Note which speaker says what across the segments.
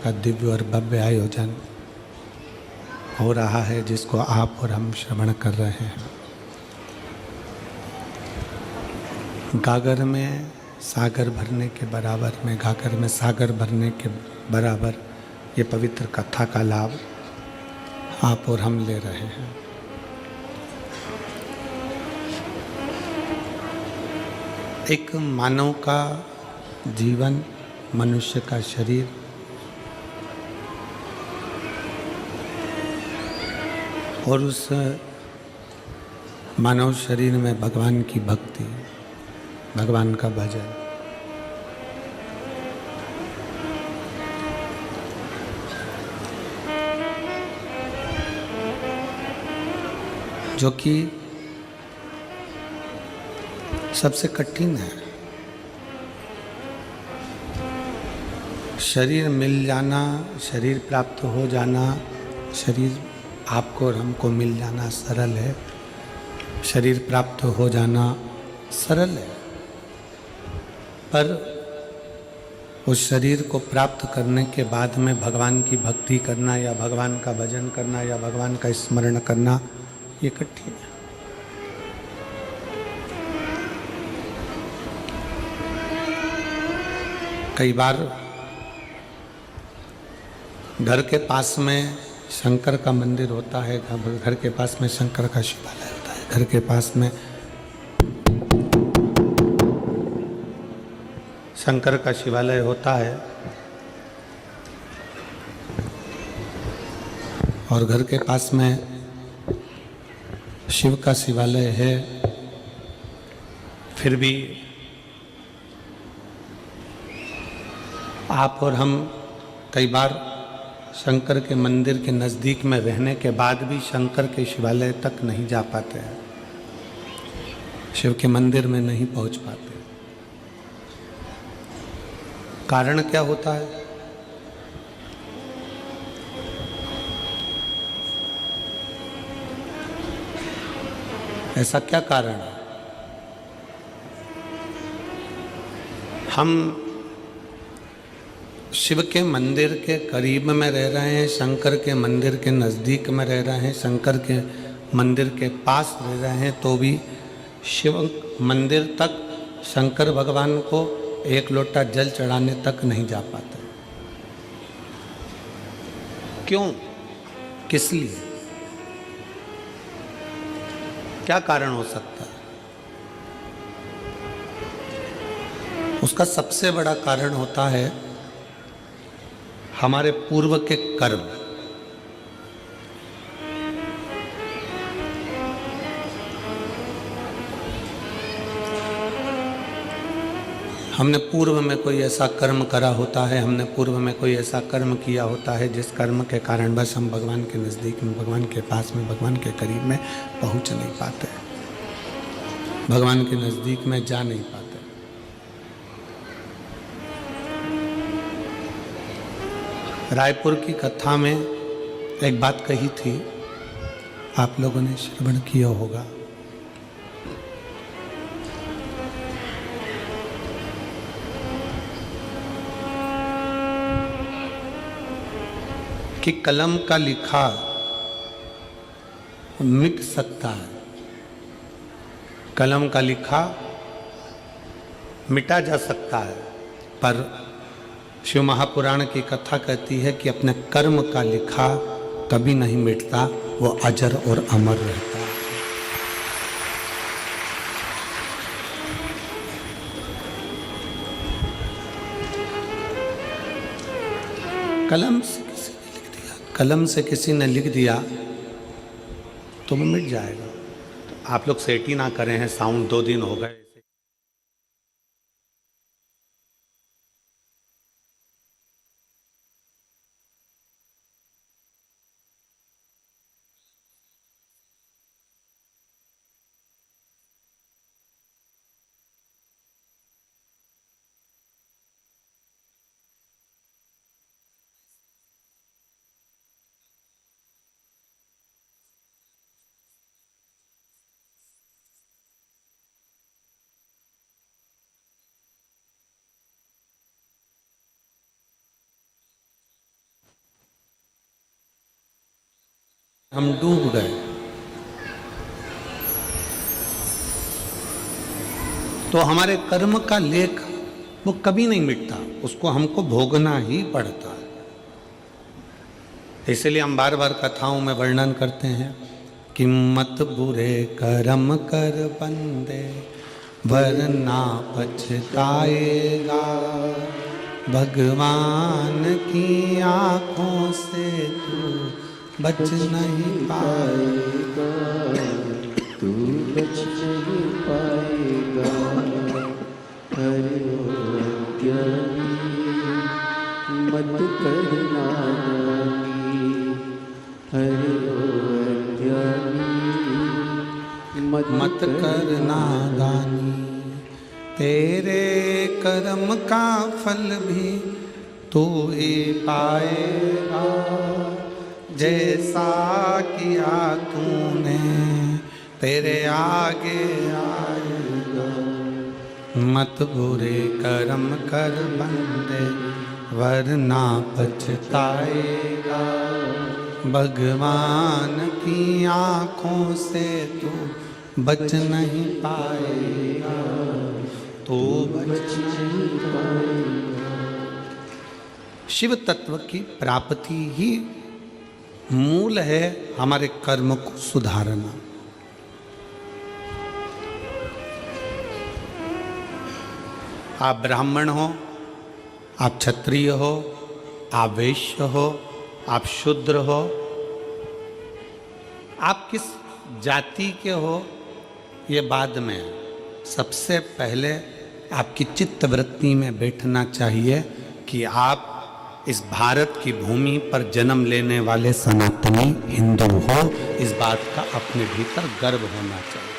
Speaker 1: का दिव्य और भव्य आयोजन हो रहा है, जिसको आप और हम श्रवण कर रहे हैं। गागर में सागर भरने के बराबर में, गागर में सागर भरने के बराबर ये पवित्र कथा का लाभ आप और हम ले रहे हैं। एक मानव का जीवन, मनुष्य का शरीर और उस मानव शरीर में भगवान की भक्ति, भगवान का भजन, जो कि सबसे कठिन है। शरीर मिल जाना, शरीर प्राप्त हो जाना, शरीर आपको और हमको मिल जाना सरल है, शरीर प्राप्त हो जाना सरल है, पर उस शरीर को प्राप्त करने के बाद में भगवान की भक्ति करना या भगवान का भजन करना या भगवान का स्मरण करना, ये कठिन है। कई बार घर के पास में शंकर का मंदिर होता है, घर के पास में शंकर का शिवालय होता है, घर के पास में शंकर का शिवालय होता है और घर के पास में शिव का शिवालय है, फिर भी आप और हम कई बार शंकर के मंदिर के नज़दीक में रहने के बाद भी शंकर के शिवालय तक नहीं जा पाते हैं, शिव के मंदिर में नहीं पहुंच पाते। कारण क्या होता है? ऐसा क्या कारण है? हम शिव के मंदिर के करीब में रह रहे हैं, शंकर के मंदिर के नज़दीक में रह रहे हैं, शंकर के मंदिर के पास रह रहे हैं, तो भी शिव मंदिर तक शंकर भगवान को एक लोटा जल चढ़ाने तक नहीं जा पाते। क्यों? किस लिए? क्या कारण हो सकता है? उसका सबसे बड़ा कारण होता है हमारे पूर्व के कर्म। हमने पूर्व में कोई ऐसा कर्म करा होता है, हमने पूर्व में कोई ऐसा कर्म किया होता है जिस कर्म के कारण बस हम भगवान के नज़दीक में, भगवान के पास में, भगवान के करीब में पहुंच नहीं पाते, भगवान के नज़दीक में जा नहीं पाते। रायपुर की कथा में एक बात कही थी, आप लोगों ने श्रवण किया होगा। कि कलम का लिखा मिट सकता है, कलम का लिखा मिटा जा सकता है, पर शिव महापुराण की कथा कहती है कि अपने कर्म का लिखा कभी नहीं मिटता, वो अजर और अमर रहता है। कलम से किसी ने लिख दिया तो वो मिट जाएगा। तो आप लोग सेट ही ना करें हैं, साउंड 2 दिन हो गए। हम डूब गए। तो हमारे कर्म का लेख वो कभी नहीं मिटता, उसको हमको भोगना ही पड़ता है। इसलिए हम बार बार कथाओं में वर्णन करते हैं कि मत बुरे कर्म कर बंदे वरना पछताएगा, भगवान की आंखों से तू बच नहीं पाएगा,
Speaker 2: तू बच नहीं पाएगा। हरि ज्ञानी मत करना नानी, हरि ज्ञानी
Speaker 1: मत करना दानी। तेरे कर्म का फल भी तू ही पाएगा, जैसा किया तूने तेरे आगे आएगा। मत बुरे कर्म कर बंदे वरना पछताएगा, भगवान की आंखों से तू बच नहीं पाएगा, तू बच नहीं पाएगा। शिव तत्व की प्राप्ति ही मूल है हमारे कर्म को सुधारना। आप ब्राह्मण हो, आप क्षत्रिय हो, आप वैश्य हो, आप शूद्र हो, आप किस जाति के हो ये बाद में है। सबसे पहले आपकी चित्त वृत्ति में बैठना चाहिए कि आप इस भारत की भूमि पर जन्म लेने वाले सनातनी हिंदू हो। इस बात का अपने भीतर गर्व होना चाहिए।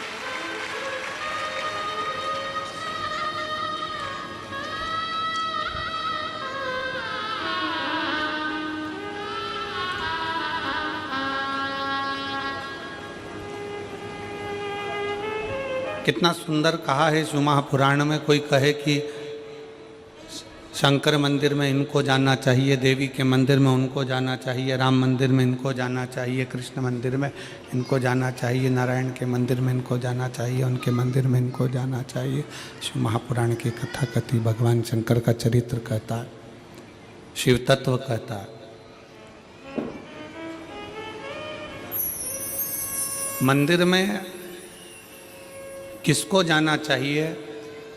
Speaker 1: कितना सुंदर कहा है शिव महापुराण में। कोई कहे कि शंकर मंदिर में इनको जाना चाहिए, देवी के मंदिर में उनको जाना चाहिए, राम मंदिर में इनको जाना चाहिए, कृष्ण मंदिर में इनको जाना चाहिए, नारायण के मंदिर में इनको जाना चाहिए, उनके मंदिर में इनको जाना चाहिए। शिव महापुराण की कथा कहती, भगवान शंकर का चरित्र कहता है, शिव तत्व कहता है। मंदिर में किसको जाना चाहिए?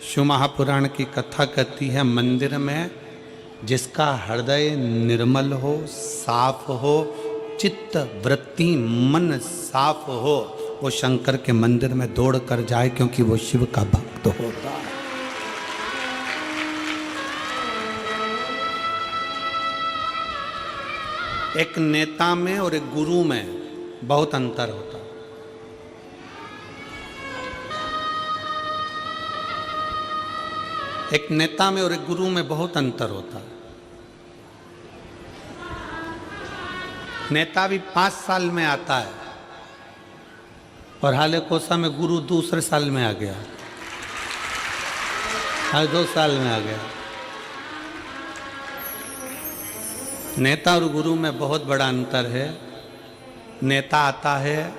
Speaker 1: शिव महापुराण की कथा कहती है, मंदिर में जिसका हृदय निर्मल हो, साफ हो, चित्त वृत्ति मन साफ हो, वो शंकर के मंदिर में दौड़ कर जाए, क्योंकि वो शिव का भक्त होता है। एक नेता में और एक गुरु में बहुत अंतर होता है। एक नेता में और एक गुरु में बहुत अंतर होता है। नेता भी 5 साल में आता है और हाले कोसा में गुरु दूसरे साल में आ गया, हर 2 साल में आ गया। नेता और गुरु में बहुत बड़ा अंतर है। नेता आता है,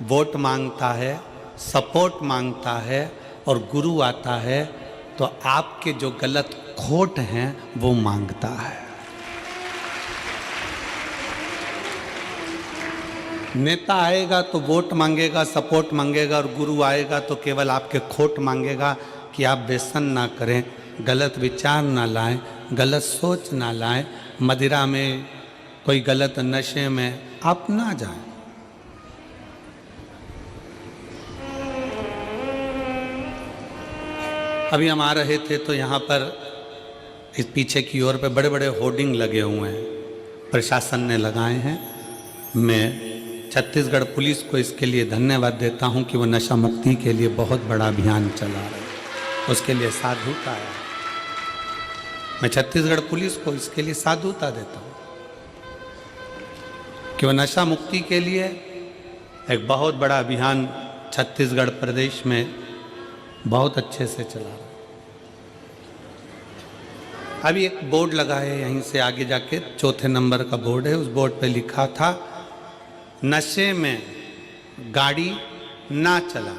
Speaker 1: वोट मांगता है, सपोर्ट मांगता है, और गुरु आता है तो आपके जो गलत खोट हैं वो मांगता है। नेता आएगा तो वोट मांगेगा, सपोर्ट मांगेगा, और गुरु आएगा तो केवल आपके खोट मांगेगा कि आप व्यसन ना करें, गलत विचार ना लाएं, गलत सोच ना लाएं, मदिरा में कोई गलत नशे में आप ना जाएं। अभी हम आ रहे थे तो यहाँ पर इस पीछे की ओर पे बड़े बड़े होर्डिंग लगे हुए हैं, प्रशासन ने लगाए हैं। मैं छत्तीसगढ़ पुलिस को इसके लिए धन्यवाद देता हूँ कि वो नशा मुक्ति के लिए बहुत बड़ा अभियान चला रहे हैं, उसके लिए साधुता है। मैं छत्तीसगढ़ पुलिस को इसके लिए साधुता देता हूँ कि वो नशा मुक्ति के लिए एक बहुत बड़ा अभियान छत्तीसगढ़ प्रदेश में बहुत अच्छे से चला रहा है। अभी एक बोर्ड लगा है, यहीं से आगे जाके 4थे नंबर का बोर्ड है, उस बोर्ड पे लिखा था नशे में गाड़ी ना चला।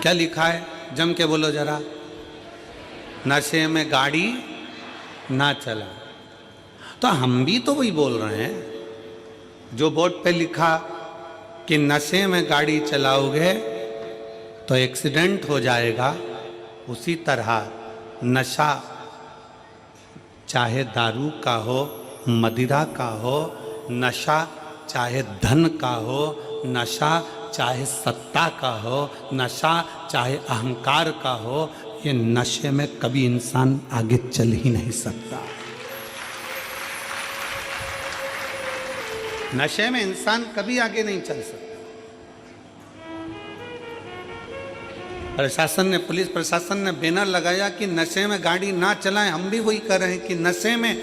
Speaker 1: क्या लिखा है? जम के बोलो जरा। नशे में गाड़ी ना चला। तो हम भी तो वही बोल रहे हैं जो बोर्ड पे लिखा कि नशे में गाड़ी चलाओगे तो एक्सीडेंट हो जाएगा, उसी तरह नशा चाहे दारू का हो, मदिरा का हो, नशा चाहे धन का हो, नशा चाहे सत्ता का हो, नशा चाहे अहंकार का हो, ये नशे में कभी इंसान आगे चल ही नहीं सकता। नशे में इंसान कभी आगे नहीं चल सकता। प्रशासन ने, पुलिस प्रशासन ने बैनर लगाया कि नशे में गाड़ी ना चलाएं। हम भी वही कर रहे हैं कि नशे में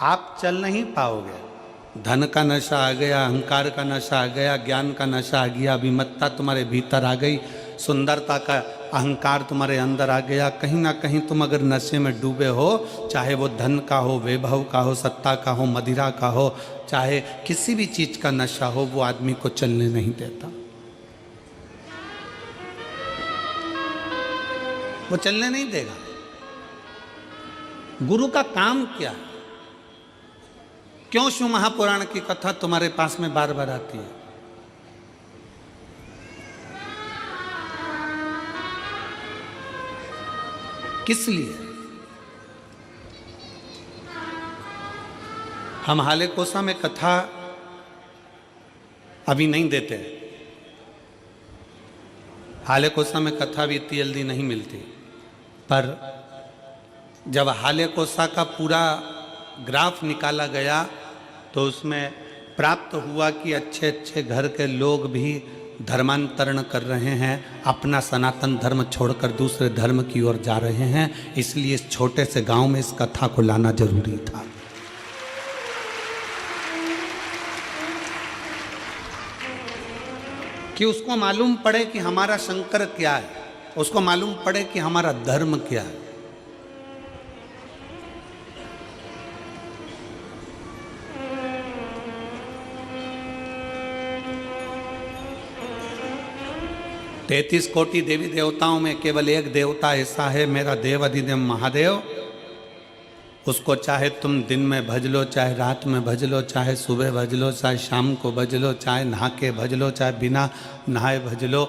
Speaker 1: आप चल नहीं पाओगे। धन का नशा आ गया, अहंकार का नशा आ गया, ज्ञान का नशा आ गया, अभिमत्ता तुम्हारे भीतर आ गई, सुंदरता का अहंकार तुम्हारे अंदर आ गया। कहीं ना कहीं तुम अगर नशे में डूबे हो, चाहे वो धन का हो, वैभव का हो, सत्ता का हो, मदिरा का हो, चाहे किसी भी चीज का नशा हो, वो आदमी को चलने नहीं देता। वो चलने नहीं देगा। गुरु का काम क्या है? क्यों शिव महापुराण की कथा तुम्हारे पास में बार बार आती है? किस लिए? हम हाले कोसा में कथा अभी नहीं देते। हाले कोसा में कथा भी इतनी जल्दी नहीं मिलती, पर जब हाले कोसा का पूरा ग्राफ निकाला गया तो उसमें प्राप्त हुआ कि अच्छे अच्छे घर के लोग भी धर्मांतरण कर रहे हैं, अपना सनातन धर्म छोड़कर दूसरे धर्म की ओर जा रहे हैं। इसलिए इस छोटे से गांव में इस कथा को लाना जरूरी था। कि उसको मालूम पड़े कि हमारा शंकर क्या है, उसको मालूम पड़े कि हमारा धर्म क्या है। तैतीस कोटि देवी देवताओं में केवल एक देवता ऐसा है, मेरा देव अधिदेव महादेव। उसको चाहे तुम दिन में भज लो, चाहे रात में भज लो, चाहे सुबह भज लो, चाहे शाम को भज लो, चाहे नहा के भज लो, चाहे बिना नहाए भज लो,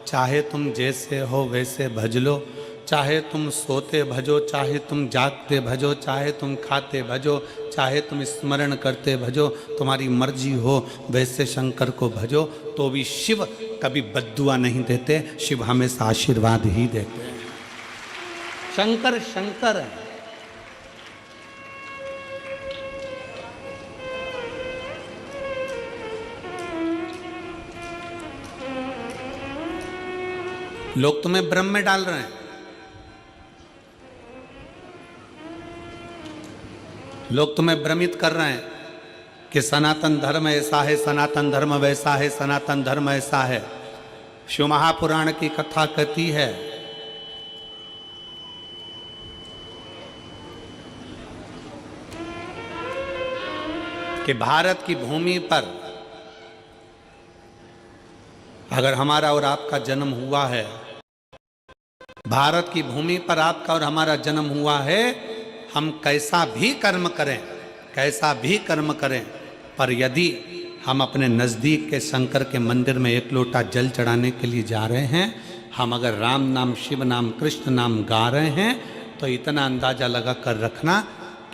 Speaker 1: चाहे तुम जैसे हो वैसे भज लो, चाहे तुम सोते भजो, चाहे तुम जागते भजो, चाहे तुम खाते भजो, चाहे तुम स्मरण करते भजो, तुम्हारी मर्जी हो वैसे शंकर को भजो। तो भी शिव कभी बद्दुआ नहीं देते, शिव हमेशा आशीर्वाद ही देते हैं। शंकर शंकर है। लोग तुम्हें भ्रम में डाल रहे हैं, लोग तुम्हें भ्रमित कर रहे हैं कि सनातन धर्म ऐसा है, सनातन धर्म वैसा है, सनातन धर्म ऐसा है। शिव महापुराण की कथा कहती है कि भारत की भूमि पर अगर हमारा और आपका जन्म हुआ है, भारत की भूमि पर आपका और हमारा जन्म हुआ है, हम कैसा भी कर्म करें, कैसा भी कर्म करें, पर यदि हम अपने नज़दीक के शंकर के मंदिर में एक लोटा जल चढ़ाने के लिए जा रहे हैं, हम अगर राम नाम, शिव नाम, कृष्ण नाम गा रहे हैं, तो इतना अंदाज़ा लगा कर रखना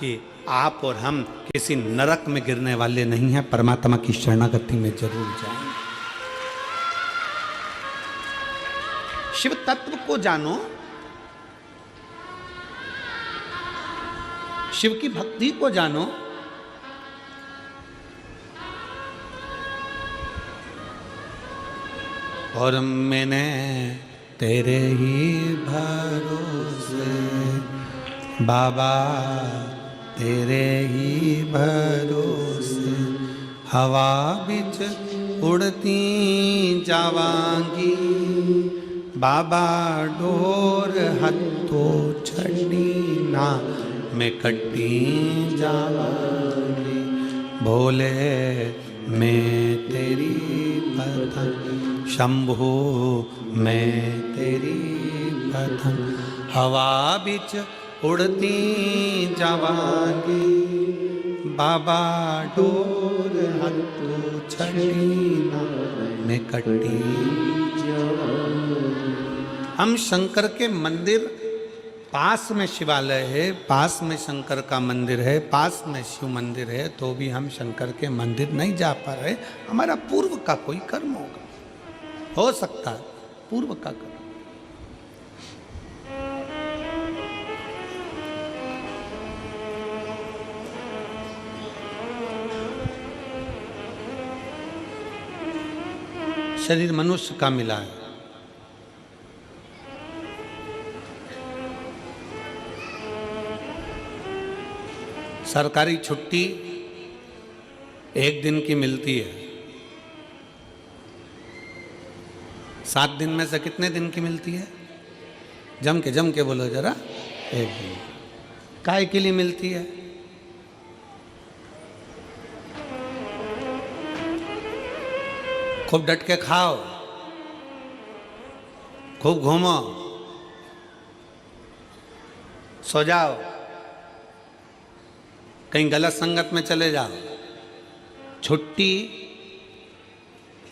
Speaker 1: कि आप और हम किसी नरक में गिरने वाले नहीं हैं, परमात्मा की शरणागति में जरूर जाएंगे। शिव तत्व को जानो, शिव की भक्ति को जानो। और मैंने तेरे ही भरोसे बाबा, तेरे ही भरोसे हवा बिच उड़ती जावांगी, बाबा डोर हथो छड़ी ना मैं कटी जावांगी, भोले मैं तेरी पतंग, शंभू मैं तेरी पतंग, हवा बिच उड़ती जावांगी, बाबा डोर हथो छड़ी ना मैं कटी। हम शंकर के मंदिर, पास में शिवालय है, पास में शंकर का मंदिर है, पास में शिव मंदिर है, तो भी हम शंकर के मंदिर नहीं जा पा रहे। हमारा पूर्व का कोई कर्म होगा, हो सकता है पूर्व का कर्म। शरीर मनुष्य का मिला है, सरकारी छुट्टी एक दिन की मिलती है, 7 दिन में से कितने दिन की मिलती है? जम के बोलो जरा। एक दिन। काय के लिए मिलती है? खूब डट के खाओ, खूब घूमो, सो जाओ, कहीं गलत संगत में चले जाओ। छुट्टी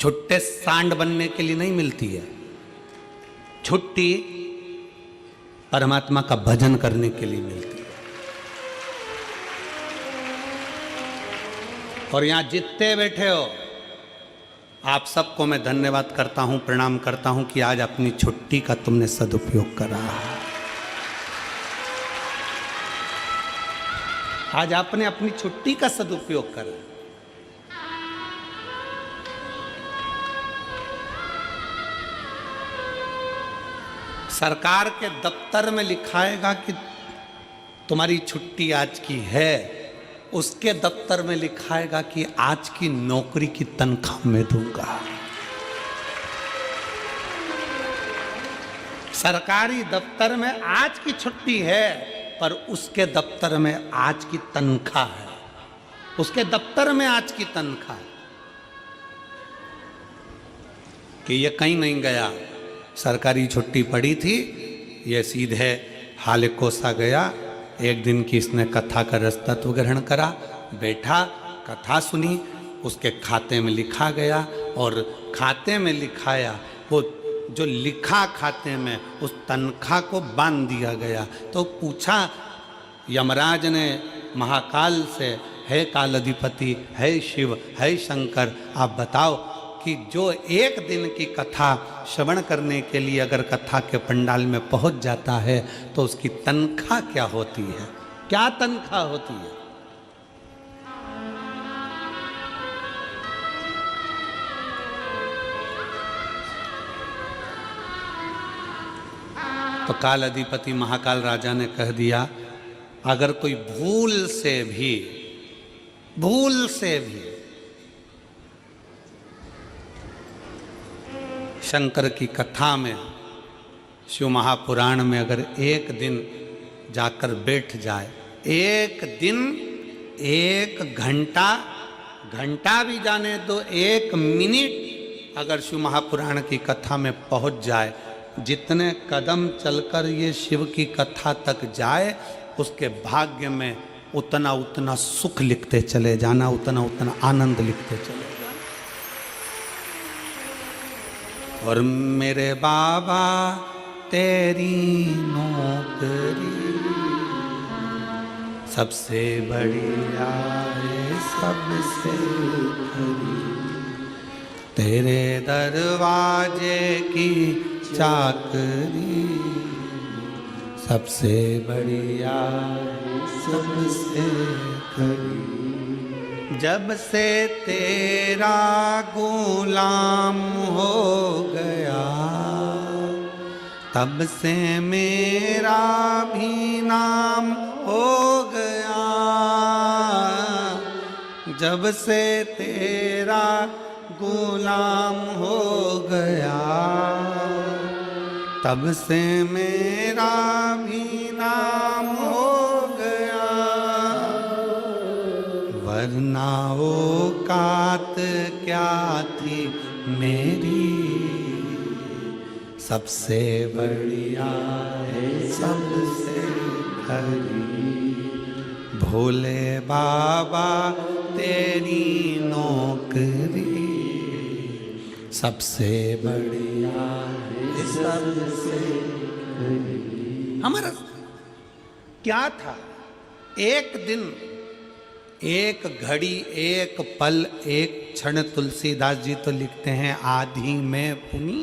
Speaker 1: छुट्टे सांड बनने के लिए नहीं मिलती है, छुट्टी परमात्मा का भजन करने के लिए मिलती है। और यहां जितने बैठे हो, आप सबको मैं धन्यवाद करता हूं, प्रणाम करता हूं कि आज अपनी छुट्टी का तुमने सदुपयोग करा। आज आपने अपनी छुट्टी का सदुपयोग करा। सरकार के दफ्तर में लिखाएगा कि तुम्हारी छुट्टी आज की है, उसके दफ्तर में लिखाएगा कि आज की नौकरी की तनख्वाह मैं दूंगा। सरकारी दफ्तर में आज की छुट्टी है, पर उसके दफ्तर में आज की तनख्वाह है, उसके दफ्तर में आज की तनख्वाह। कि ये कहीं नहीं गया, सरकारी छुट्टी पड़ी थी, ये सीधे हाले कोसा गया। एक दिन की इसने कथा का रसतत्व ग्रहण करा, बैठा, कथा सुनी, उसके खाते में लिखा गया, और खाते में लिखाया, वो जो लिखा खाते में उस तनख्वाह को बांध दिया गया। तो पूछा यमराज ने महाकाल से, है काल अधिपति, है शिव, है शंकर, आप बताओ कि जो एक दिन की कथा श्रवण करने के लिए अगर कथा के पंडाल में पहुंच जाता है तो उसकी तनख्वाह क्या होती है? क्या तनख्वाह होती है? तो काल अधिपति महाकाल राजा ने कह दिया, अगर कोई भूल से भी शंकर की कथा में, शिव महापुराण में अगर एक दिन जाकर बैठ जाए, एक दिन, एक घंटा भी जाने दो, 1 मिनट अगर शिव महापुराण की कथा में पहुंच जाए, जितने कदम चलकर ये शिव की कथा तक जाए, उसके भाग्य में उतना उतना सुख लिखते चले जाना, उतना उतना आनंद लिखते चले जाना। और मेरे बाबा तेरी नौकरी सबसे बढ़िया है, सबसे खरी, तेरे दरवाजे की चाकरी सबसे बढ़िया है, सबसे खरी। जब से तेरा गुलाम हो गया, तब से मेरा भी नाम हो गया। जब से तेरा गुलाम हो गया, तब से मेरा भी नाम हो गया, वरना औकात क्या थी मेरी, सबसे बढ़िया है सबसे खरी, भोले बाबा तेरी नौकरी, सबसे बढ़िया है सबसे खरी। हमारा क्या था? एक दिन, एक घड़ी, एक पल, एक क्षण। तुलसीदास जी तो लिखते हैं आधी में पुनी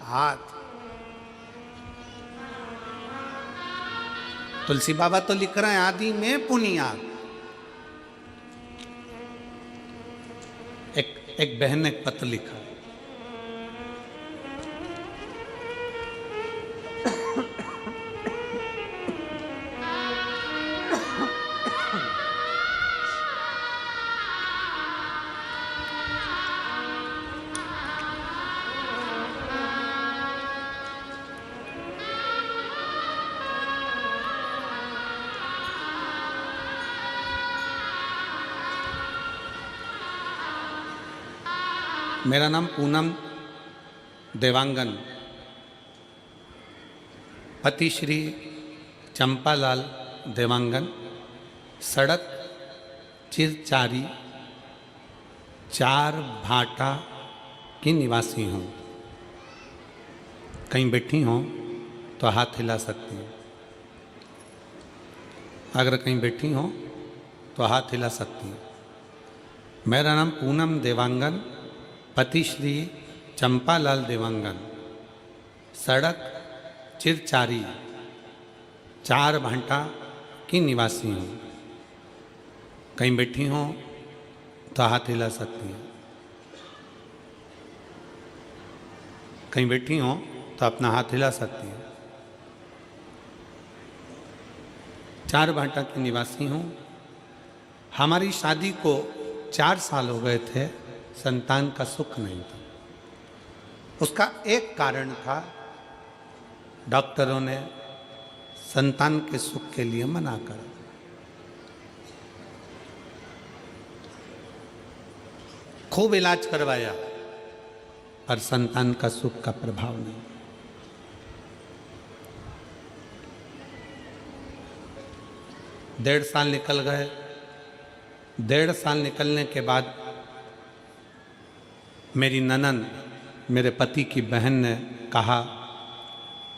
Speaker 1: हाथ। तुलसी बाबा तो लिख रहे हैं आदि में पुनिया। एक बहन ने एक पत्र लिखा, मेरा नाम पूनम देवांगन, पति श्री चंपालाल देवांगन, सड़क चिरचारी 4 भाटा की निवासी हूँ। कहीं बैठी हों तो हाथ हिला सकती हैं। अगर कहीं बैठी हों तो हाथ हिला सकती हैं। मेरा नाम पूनम देवांगन, पति श्री चंपालाल देवांगन, सड़क चिरचारी 4 भाटा की निवासी हूँ। कहीं बैठी हों तो हाथ हिला सकती हैं। कहीं बैठी हों तो अपना हाथ हिला सकती हैं। 4 भाटा की निवासी हूँ। हमारी शादी को 4 साल हो गए थे, संतान का सुख नहीं था। उसका एक कारण था, डॉक्टरों ने संतान के सुख के लिए मना करा। खूब इलाज करवाया पर संतान का सुख का प्रभाव नहीं। डेढ़ साल निकल गए। 1.5 साल निकलने के बाद मेरी ननंद, मेरे पति की बहन ने कहा,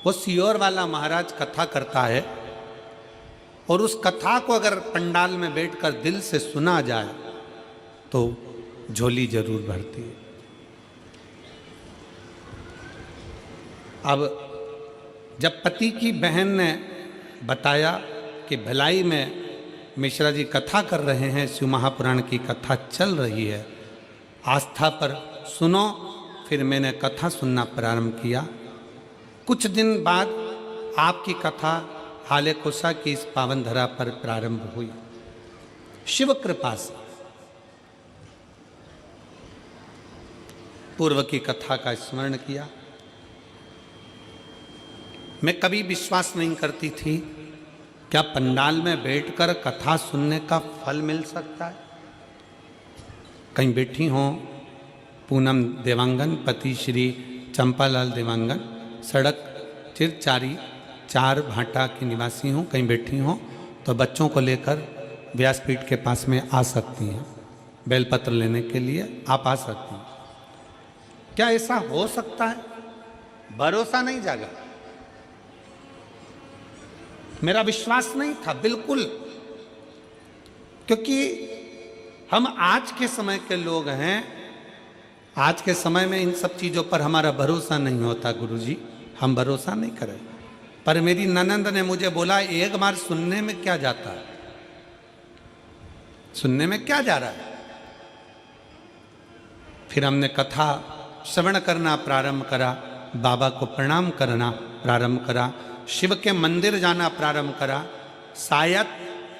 Speaker 1: वो सियोर वाला महाराज कथा करता है और उस कथा को अगर पंडाल में बैठकर दिल से सुना जाए तो झोली जरूर भरती है। अब जब पति की बहन ने बताया कि भिलाई में मिश्रा जी कथा कर रहे हैं, शिव महापुराण की कथा चल रही है, आस्था पर सुनो, फिर मैंने कथा सुनना प्रारंभ किया। कुछ दिन बाद आपकी कथा हाले कोसा की इस पावन धरा पर प्रारंभ हुई। शिव कृपा से पूर्व की कथा का स्मरण किया। मैं कभी विश्वास नहीं करती थी क्या पंडाल में बैठकर कथा सुनने का फल मिल सकता है। कहीं बैठी हों, पूनम देवांगन, पति श्री चंपालाल देवांगन, सड़क चिरचारी 4 भाटा की निवासी हूँ। कहीं बैठी हों तो बच्चों को लेकर व्यासपीठ के पास में आ सकती हैं। बेलपत्र लेने के लिए आप आ सकती हैं। क्या ऐसा हो सकता है? भरोसा नहीं जागा, मेरा विश्वास नहीं था बिल्कुल, क्योंकि हम आज के समय के लोग हैं। आज के समय में इन सब चीज़ों पर हमारा भरोसा नहीं होता गुरुजी, हम भरोसा नहीं करें। पर मेरी ननंद ने मुझे बोला, एक बार सुनने में क्या जाता है, सुनने में क्या जा रहा है। फिर हमने कथा श्रवण करना प्रारंभ करा, बाबा को प्रणाम करना प्रारंभ करा, शिव के मंदिर जाना प्रारंभ करा। शायद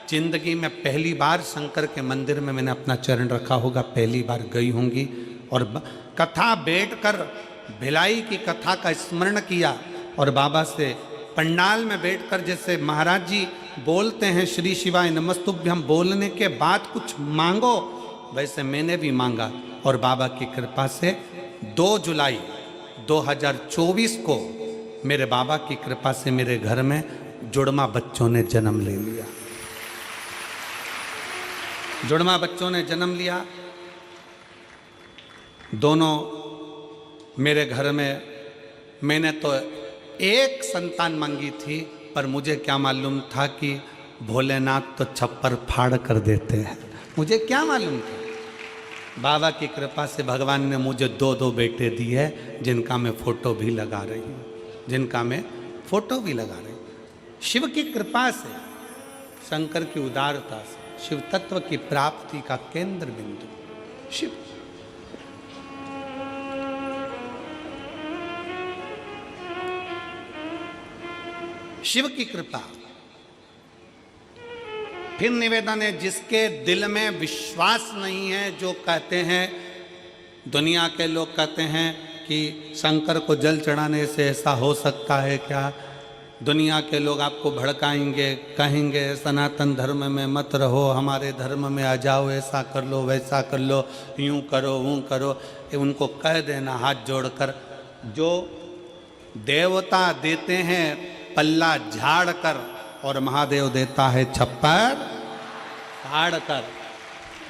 Speaker 1: जिंदगी में पहली बार शंकर के मंदिर में मैंने अपना चरण रखा होगा, पहली बार गई होंगी। और कथा बैठकर भिलाई की कथा का स्मरण किया, और बाबा से पंडाल में बैठकर जैसे महाराज जी बोलते हैं श्री शिवाय नमस्तुभ्यम बोलने के बाद कुछ मांगो, वैसे मैंने भी मांगा और बाबा की कृपा से 2 जुलाई 2024 को मेरे बाबा की कृपा से मेरे घर में जुड़वा बच्चों ने जन्म ले लिया। जुड़वा बच्चों ने जन्म लिया। दोनों मेरे घर में, मैंने तो एक संतान मांगी थी, पर मुझे क्या मालूम था कि भोलेनाथ तो छप्पर फाड़ कर देते हैं। मुझे क्या मालूम था। बाबा की कृपा से भगवान ने मुझे 2 बेटे दिए हैं, जिनका मैं फोटो भी लगा रही हूँ, जिनका मैं फोटो भी लगा रही हूँ। शिव की कृपा से, शंकर की उदारता से, शिव तत्व की प्राप्ति का केंद्र बिंदु शिव। शिव की कृपा। फिर निवेदन है, जिसके दिल में विश्वास नहीं है, जो कहते हैं, दुनिया के लोग कहते हैं कि शंकर को जल चढ़ाने से ऐसा हो सकता है क्या, दुनिया के लोग आपको भड़काएंगे, कहेंगे सनातन धर्म में मत रहो, हमारे धर्म में आ जाओ, ऐसा कर लो वैसा कर लो, यूं करो वो करो। उनको कह देना हाथ जोड़कर, जो देवता देते हैं पल्ला झाड़ कर और महादेव देता है छप्पर फाड़ कर।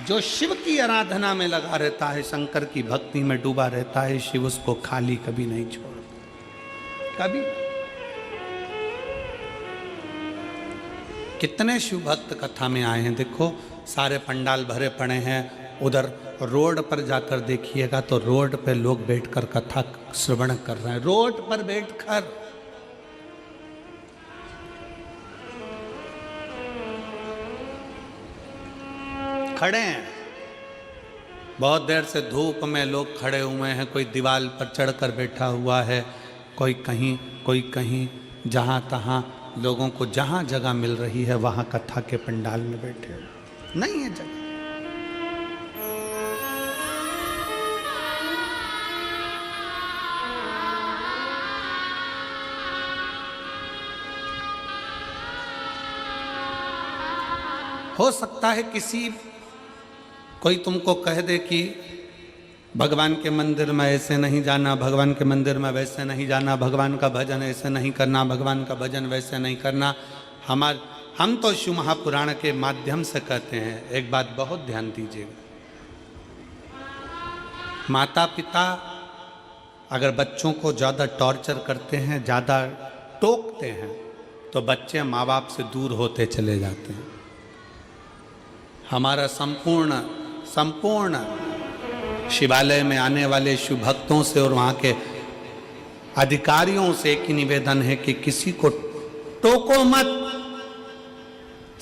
Speaker 1: जो शिव की आराधना में लगा रहता है, शंकर की भक्ति में डूबा रहता है, शिव उसको खाली कभी नहीं छोड़ता, कभी। कितने शिव भक्त कथा में आए हैं, देखो सारे पंडाल भरे पड़े हैं। उधर रोड पर जाकर देखिएगा तो रोड पे लोग बैठकर कथा श्रवण कर रहे हैं, रोड पर बैठकर। खड़े हैं, बहुत देर से धूप में लोग खड़े हुए हैं, कोई दीवार पर चढ़कर बैठा हुआ है, कोई कहीं, जहाँ तहाँ लोगों को जहाँ जगह मिल रही है वहाँ कथा के पंडाल में बैठे। नहीं है जगह। हो सकता है कोई तुमको कह दे कि भगवान के मंदिर में ऐसे नहीं जाना, भगवान के मंदिर में वैसे नहीं जाना, भगवान का भजन ऐसे नहीं करना, भगवान का भजन वैसे नहीं करना। हम तो शिव महापुराण के माध्यम से कहते हैं, एक बात बहुत ध्यान दीजिएगा, माता पिता अगर बच्चों को ज़्यादा टॉर्चर करते हैं, ज़्यादा टोकते हैं, तो बच्चे माँ बाप से दूर होते चले जाते हैं। हमारा संपूर्ण शिवालय में आने वाले शिव भक्तों से और वहाँ के अधिकारियों से एक ही निवेदन है कि किसी को टोको मत।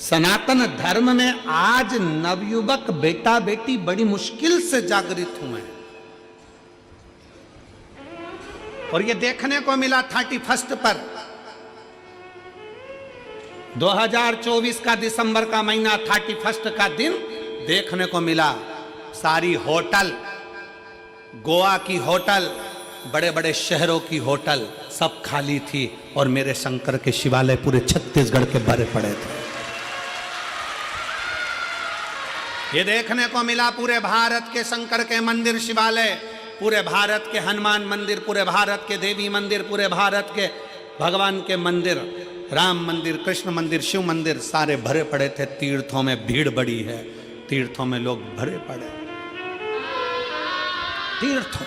Speaker 1: सनातन धर्म में आज नवयुवक बेटा बेटी बड़ी मुश्किल से जागृत हुए हैं, और ये देखने को मिला 31 पर 2024 का दिसंबर का महीना 31 का दिन देखने को मिला, सारी होटल, गोवा की होटल, बड़े बड़े शहरों की होटल सब खाली थी, और मेरे शंकर के शिवालय पूरे छत्तीसगढ़ के भरे पड़े थे। ये देखने को मिला पूरे भारत के शंकर के मंदिर शिवालय, पूरे भारत के हनुमान मंदिर, पूरे भारत के देवी मंदिर, पूरे भारत के भगवान के मंदिर, राम मंदिर, कृष्ण मंदिर, शिव मंदिर सारे भरे पड़े थे। तीर्थों में भीड़ बड़ी है, तीर्थों में लोग भरे पड़े, तीर्थों।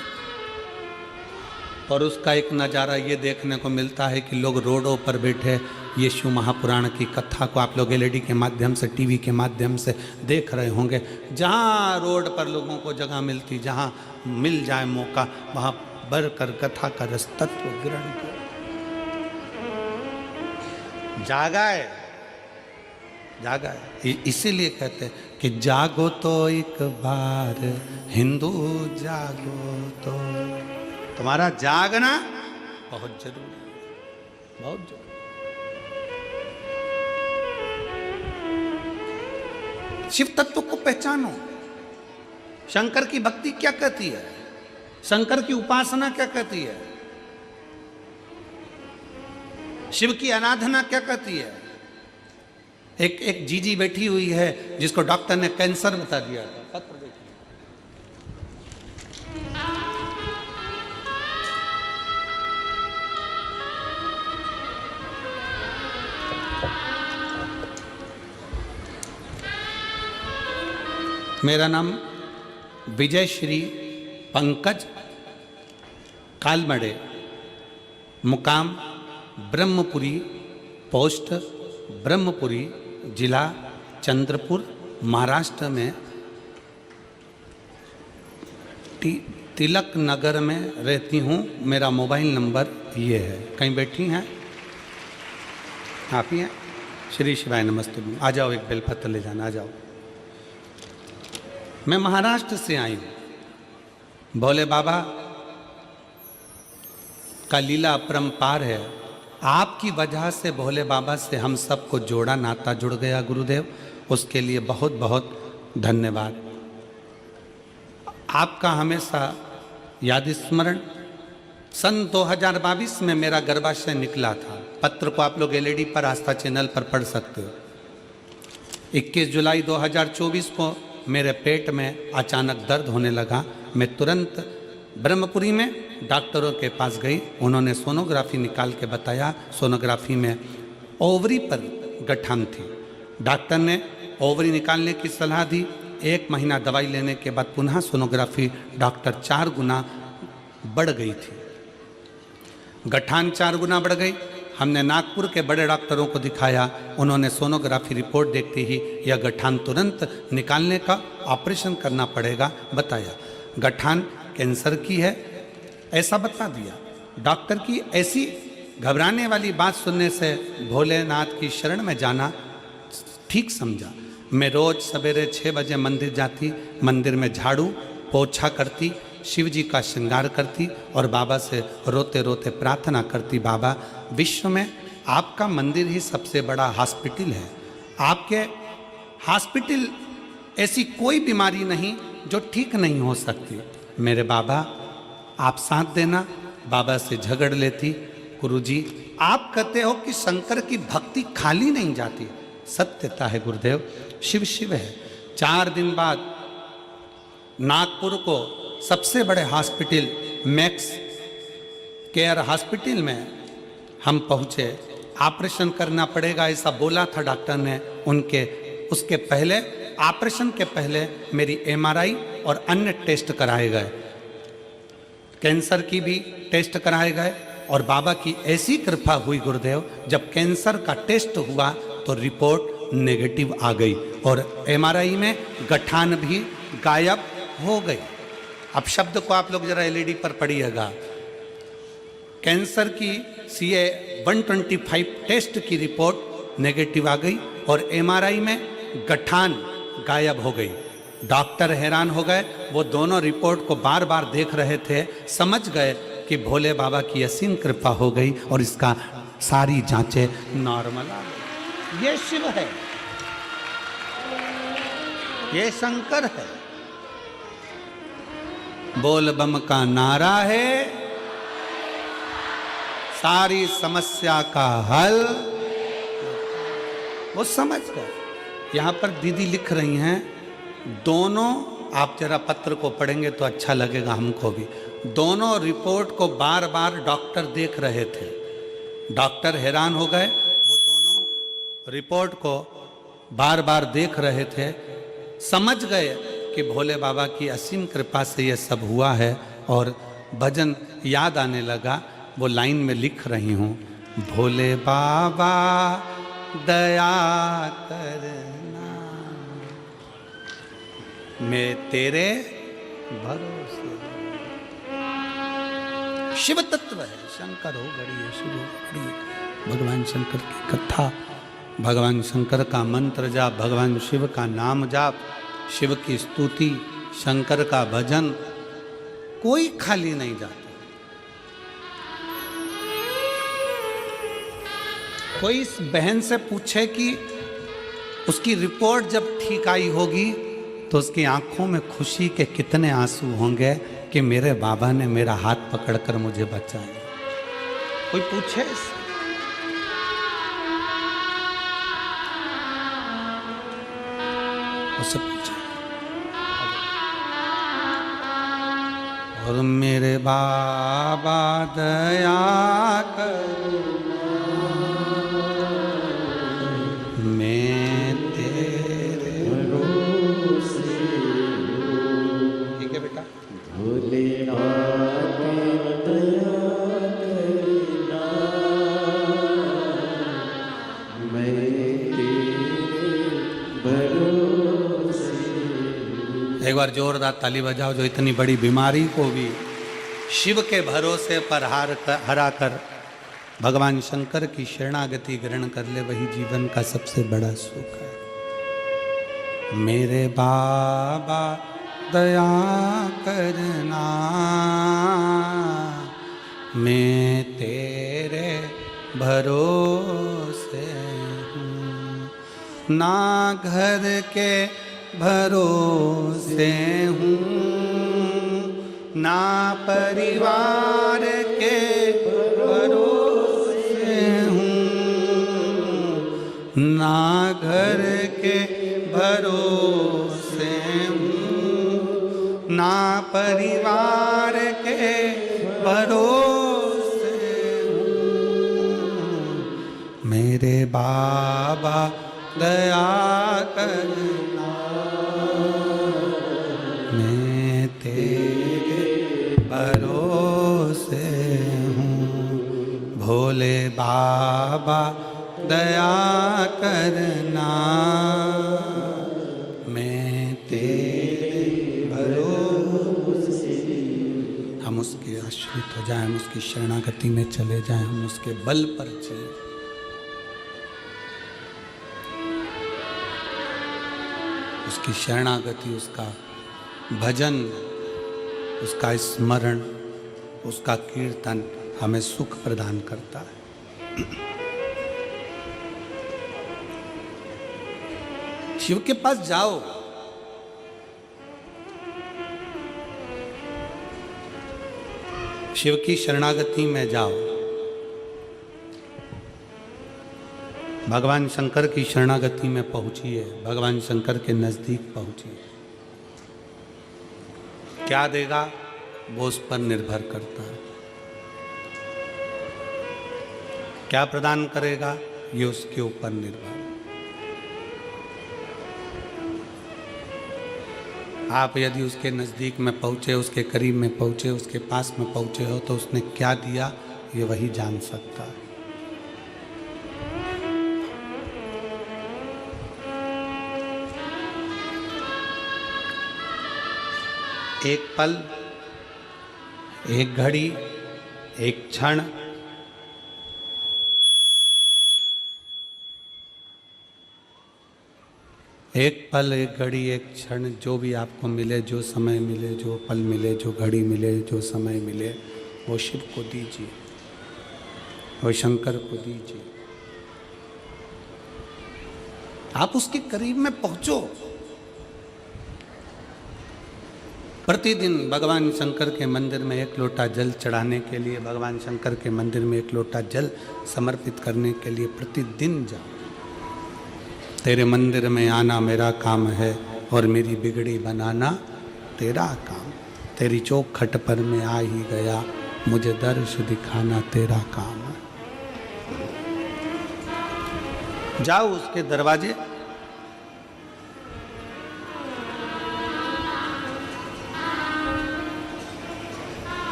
Speaker 1: और उसका एक नज़ारा ये देखने को मिलता है कि लोग रोडों पर बैठे ये शिव महापुराण की कथा को आप लोग एलईडी के माध्यम से, टीवी के माध्यम से देख रहे होंगे। जहाँ रोड पर लोगों को जगह मिलती, जहाँ मिल जाए मौका, वहाँ बढ़कर कथा का रस तत्व ग्रहण करो। जागा है, जागा है। इसीलिए कहते हैं कि जागो तो एक बार हिंदू, जागो तो। तुम्हारा जागना बहुत जरूरी है, बहुत जरूरी। शिव तत्व को पहचानो। शंकर की भक्ति क्या कहती है, शंकर की उपासना क्या कहती है। शिव की आराधना क्या कहती है? एक जीजी बैठी हुई है जिसको डॉक्टर ने कैंसर बता दिया था। पत्र देखिए। मेरा नाम विजय श्री पंकज कालमड़े, मुकाम ब्रह्मपुरी, पोस्ट ब्रह्मपुरी, जिला चंद्रपुर, महाराष्ट्र में तिलक नगर में रहती हूँ। मेरा मोबाइल नंबर ये है। कहीं बैठी हैं आप ही हैं? श्री शिवाय नमस्ते। आ जाओ, एक बेलपत्र ले जाना, आ जाओ। मैं महाराष्ट्र से आई हूँ। भोले बाबा का लीला अपरंपार है। आपकी वजह से भोले बाबा से हम सबको जोड़ा, नाता जुड़ गया गुरुदेव, उसके लिए बहुत बहुत धन्यवाद। आपका हमेशा याद स्मरण। सन 2022 में मेरा गर्भाशय निकला था। पत्र को आप लोग एलईडी पर आस्था चैनल पर पढ़ सकते हो। 21 जुलाई 2024 को मेरे पेट में अचानक दर्द होने लगा। मैं तुरंत ब्रह्मपुरी में डॉक्टरों के पास गई। उन्होंने सोनोग्राफी निकाल के बताया, सोनोग्राफी में ओवरी पर गठान थी। डॉक्टर ने ओवरी निकालने की सलाह दी। 1 महीना दवाई लेने के बाद पुनः सोनोग्राफी डॉक्टर 4 गुना बढ़ गई थी। गठान 4 गुना बढ़ गई। हमने नागपुर के बड़े डॉक्टरों को दिखाया। उन्होंने सोनोग्राफी रिपोर्ट देखते ही यह गठान तुरंत निकालने का ऑपरेशन करना पड़ेगा बताया। गठान कैंसर की है ऐसा बता दिया। डॉक्टर की ऐसी घबराने वाली बात सुनने से भोलेनाथ की शरण में जाना ठीक समझा। मैं रोज सवेरे 6 बजे मंदिर जाती, मंदिर में झाड़ू पोछा करती, शिव जी का श्रृंगार करती और बाबा से रोते रोते प्रार्थना करती, बाबा विश्व में आपका मंदिर ही सबसे बड़ा हॉस्पिटल है। आपके हॉस्पिटल ऐसी कोई बीमारी नहीं जो ठीक नहीं हो सकती। मेरे बाबा आप साथ देना। बाबा से झगड़ लेती, गुरुजी आप कहते हो कि शंकर की भक्ति खाली नहीं जाती। सत्यता है गुरुदेव, शिव शिव है। 4 दिन बाद नागपुर को सबसे बड़े हॉस्पिटल मैक्स केयर हॉस्पिटल में हम पहुँचे। ऑपरेशन करना पड़ेगा ऐसा बोला था डॉक्टर ने। उसके पहले ऑपरेशन के पहले मेरी एमआरआई और अन्य टेस्ट कराए गए, कैंसर की भी टेस्ट कराए गए। और बाबा की ऐसी कृपा हुई गुरुदेव, जब कैंसर का टेस्ट हुआ तो रिपोर्ट नेगेटिव आ गई और एमआरआई में गठान भी गायब हो गई। अब शब्द को आप लोग जरा एलईडी पर पढ़िएगा। कैंसर की CA 125 टेस्ट की रिपोर्ट नेगेटिव आ गई और एमआरआई में गठान गायब हो गई। डॉक्टर हैरान हो गए। वो दोनों रिपोर्ट को बार बार देख रहे थे। समझ गए कि भोले बाबा की असीम कृपा हो गई और इसका सारी जांचें नॉर्मल आ गई। ये शिव है, ये शंकर है। बोल बम का नारा है, सारी समस्या का हल। वो समझ गए। यहां पर दीदी लिख रही हैं, दोनों, आप जरा पत्र को पढ़ेंगे तो अच्छा लगेगा हमको भी। दोनों रिपोर्ट को बार बार डॉक्टर देख रहे थे। डॉक्टर हैरान हो गए। वो दोनों रिपोर्ट को बार बार देख रहे थे। समझ गए कि भोले बाबा की असीम कृपा से ये सब हुआ है और भजन याद आने लगा। वो लाइन में लिख रही हूँ, भोले बाबा दया करना, मैं तेरे भरोसे। शिव तत्व है, शंकर हो गड़ी, शिव हो गड़ी। भगवान शंकर की कथा, भगवान शंकर का मंत्र जाप, भगवान शिव का नाम जाप, शिव की स्तुति, शंकर का भजन, कोई खाली नहीं जाता। कोई इस बहन से पूछे कि उसकी रिपोर्ट जब ठीक आई होगी तो उसकी आंखों में खुशी के कितने आंसू होंगे कि मेरे बाबा ने मेरा हाथ पकड़कर मुझे बचाया। कोई पूछे इससे? उससे पूछे। और मेरे बाबा दया करना, मैं तेरे
Speaker 2: भरोसे
Speaker 1: ठीक है बेटा।
Speaker 2: भोलेनाथ दया करना, मैं तेरे भरोसे।
Speaker 1: एक बार जोरदार ताली बजाओ जो इतनी बड़ी बीमारी को भी शिव के भरोसे पर हरा कर भगवान शंकर की शरणागति ग्रहण कर ले, वही जीवन का सबसे बड़ा सुख है। मेरे बाबा दया करना, मैं तेरे भरोसे हूँ, ना घर के भरोसे हूँ, ना परिवार के भरोसे हूँ, ना घर के भरोसे हूँ, ना परिवार के भरोसे हूँ। मेरे बाबा दया करना, मैं तेरे भरोसे हूँ। भोले बाबा दया करना, मैं तेरे भरोसे। हम उसके आश्रित हो जाएं, हम उसकी शरणागति में चले जाएं, हम उसके बल पर चलें। उसकी शरणागति, उसका भजन, उसका स्मरण, उसका कीर्तन हमें सुख प्रदान करता है। शिव के पास जाओ, शिव की शरणागति में जाओ, भगवान शंकर की शरणागति में पहुंचिए, भगवान शंकर के नजदीक पहुंचिए। क्या देगा वो उस पर निर्भर करता है, क्या प्रदान करेगा ये उसके ऊपर निर्भर है। आप यदि उसके नजदीक में पहुंचे, उसके करीब में पहुंचे, उसके पास में पहुंचे हो, तो उसने क्या दिया ये वही जान सकता है। एक पल, एक घड़ी, एक क्षण, एक पल, एक घड़ी, एक क्षण, जो भी आपको मिले, जो समय मिले, जो पल मिले, जो घड़ी मिले, जो समय मिले, वो शिव को दीजिए, वो शंकर को दीजिए। आप उसके करीब में पहुंचो। प्रतिदिन भगवान शंकर के मंदिर में एक लोटा जल चढ़ाने के लिए, भगवान शंकर के मंदिर में एक लोटा जल समर्पित करने के लिए प्रतिदिन जाओ। तेरे मंदिर में आना मेरा काम है और मेरी बिगड़ी बनाना तेरा काम। तेरी चौखट पर मैं आ ही गया, मुझे दर्श दिखाना तेरा काम है। जाओ उसके दरवाजे,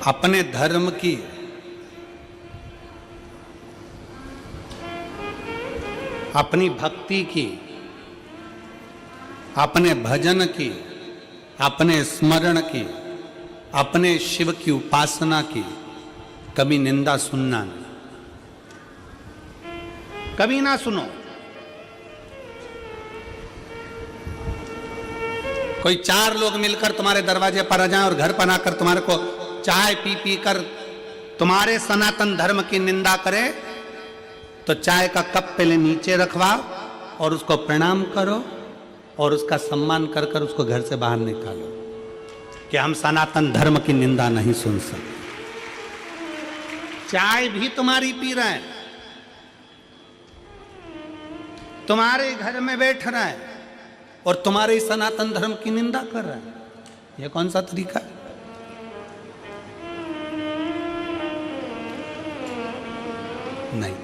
Speaker 1: अपने धर्म की, अपनी भक्ति की, अपने भजन की, अपने स्मरण की, अपने शिव की उपासना की कभी निंदा सुनना नहीं, कभी ना सुनो। कोई चार लोग मिलकर तुम्हारे दरवाजे पर आ जाएं और घर पर आकर तुम्हारे को चाय पी पी कर तुम्हारे सनातन धर्म की निंदा करे, तो चाय का कप पहले नीचे रखवाओ और उसको प्रणाम करो और उसका सम्मान कर कर उसको घर से बाहर निकालो कि हम सनातन धर्म की निंदा नहीं सुन सकते। चाय भी तुम्हारी पी रहा है, तुम्हारे घर में बैठ रहा है और तुम्हारे सनातन धर्म की निंदा कर रहा है। यह कौन सा तरीका है? नहीं,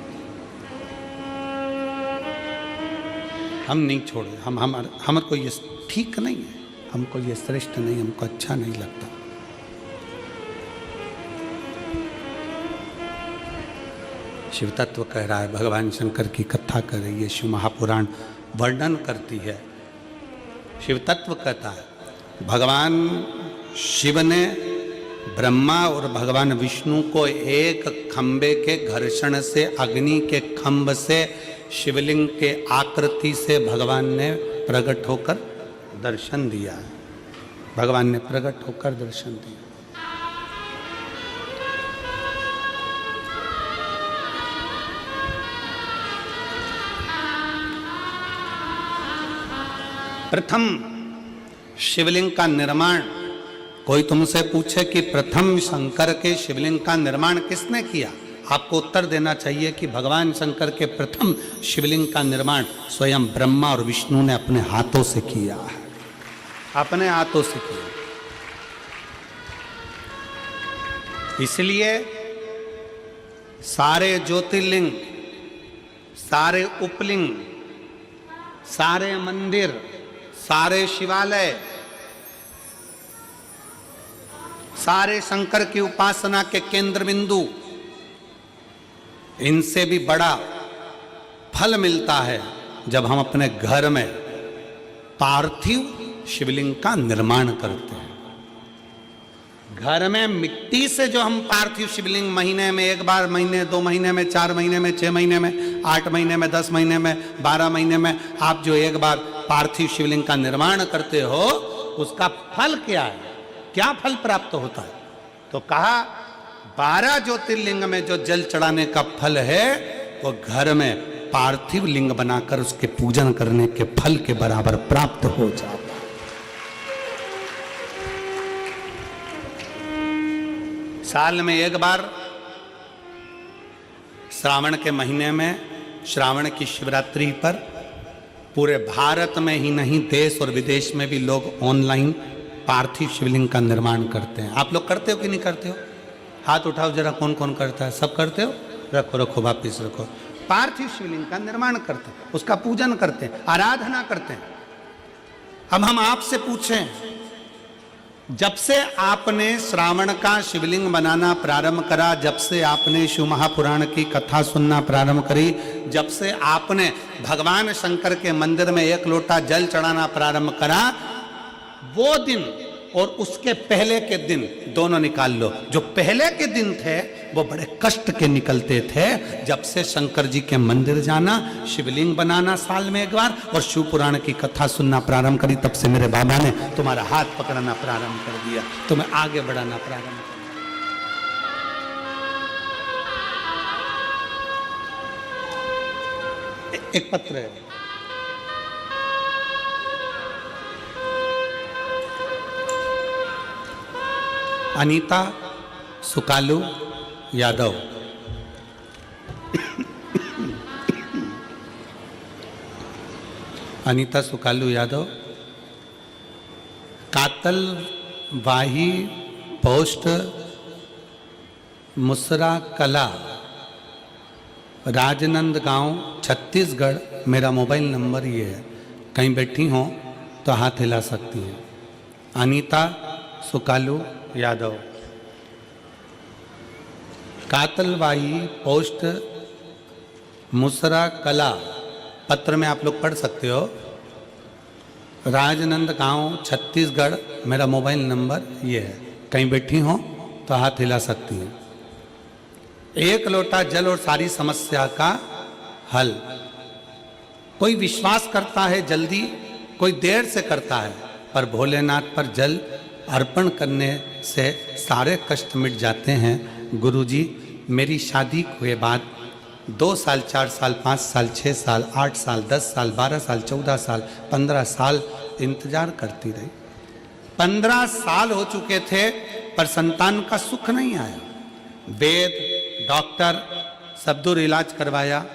Speaker 1: हम नहीं छोड़े। हमको ये ठीक नहीं है, हमको ये श्रेष्ठ नहीं, हमको अच्छा नहीं लगता। शिव तत्व कह रहा है, भगवान शंकर की कथा कर रही है, शिव महापुराण वर्णन करती है। शिव तत्व कहता है भगवान शिव ने ब्रह्मा और भगवान विष्णु को एक खंबे के घर्षण से, अग्नि के खंभ से, शिवलिंग के आकृति से भगवान ने प्रकट होकर दर्शन दिया। भगवान ने प्रकट होकर दर्शन दिया। प्रथम शिवलिंग का निर्माण, कोई तुमसे पूछे कि प्रथम शंकर के शिवलिंग का निर्माण किसने किया, आपको उत्तर देना चाहिए कि भगवान शंकर के प्रथम शिवलिंग का निर्माण स्वयं ब्रह्मा और विष्णु ने अपने हाथों से किया है, अपने हाथों से किया। इसलिए सारे ज्योतिर्लिंग, सारे उपलिंग, सारे मंदिर, सारे शिवालय, सारे शंकर की उपासना के केंद्र बिंदु, इनसे भी बड़ा फल मिलता है जब हम अपने घर में पार्थिव शिवलिंग का निर्माण करते हैं। घर में मिट्टी से जो हम पार्थिव शिवलिंग महीने में एक बार, महीने 2 महीने में, 4 महीने में, 6 महीने में, 8 महीने में, 10 महीने में, 12 महीने में आप जो एक बार पार्थिव शिवलिंग का निर्माण करते हो, उसका फल क्या है, क्या फल प्राप्त होता है? तो कहा 12 ज्योतिर्लिंग में जो जल चढ़ाने का फल है वो घर में पार्थिव लिंग बनाकर उसके पूजन करने के फल के बराबर प्राप्त हो जाता। साल में एक बार श्रावण के महीने में, श्रावण की शिवरात्रि पर पूरे भारत में ही नहीं, देश और विदेश में भी लोग ऑनलाइन पार्थिव शिवलिंग का निर्माण करते हैं। आप लोग करते हो कि नहीं करते हो? हाथ उठाओ जरा, कौन कौन करता है? सब करते हो? रखो रखो, वापिस रखो। पार्थिव शिवलिंग का निर्माण करते हैं, उसका पूजन करते हैं, आराधना करते हैं। अब हम आपसे पूछें, जब से आपने श्रावण का शिवलिंग बनाना प्रारंभ करा, जब से आपने शिव महापुराण की कथा सुनना प्रारंभ करी, जब से आपने भगवान शंकर के मंदिर में 1 लोटा जल चढ़ाना प्रारंभ करा, वो दिन और उसके पहले के दिन दोनों निकाल लो। जो पहले के दिन थे वो बड़े कष्ट के निकलते थे। जब से शंकर जी के मंदिर जाना, शिवलिंग बनाना साल में एक बार और शिव पुराण की कथा सुनना प्रारंभ करी, तब से मेरे बाबा ने तुम्हारा हाथ पकड़ना प्रारंभ कर दिया, तुम्हें आगे बढ़ाना प्रारंभ कर दिया। एक पत्र है, अनीता सुकालू यादव। अनीता सुकालू यादव, कातलवाही पोस्ट, मुसरा कला, राजनंदगांव, छत्तीसगढ़। मेरा मोबाइल नंबर ये है, कहीं बैठी हो तो हाथ हिला सकती हैं। अनीता सुकालू यादव, कातलवाही पोस्ट, मुसरा कला। पत्र में आप लोग पढ़ सकते हो। राजनंदगांव, छत्तीसगढ़। मेरा मोबाइल नंबर ये है, कहीं बैठी हो तो हाथ हिला सकती हैं। 1 लोटा जल और सारी समस्या का हल। कोई विश्वास करता है जल्दी, कोई देर से करता है, पर भोलेनाथ पर जल अर्पण करने से सारे कष्ट मिट जाते हैं। गुरुजी, मेरी शादी के बाद 2 साल, 4 साल, 5 साल, 6 साल, 8 साल, 10 साल, 12 साल, 14 साल, 15 साल इंतजार करती रही। 15 साल हो चुके थे पर संतान का सुख नहीं आया। वेद डॉक्टर सब दूर इलाज करवाया,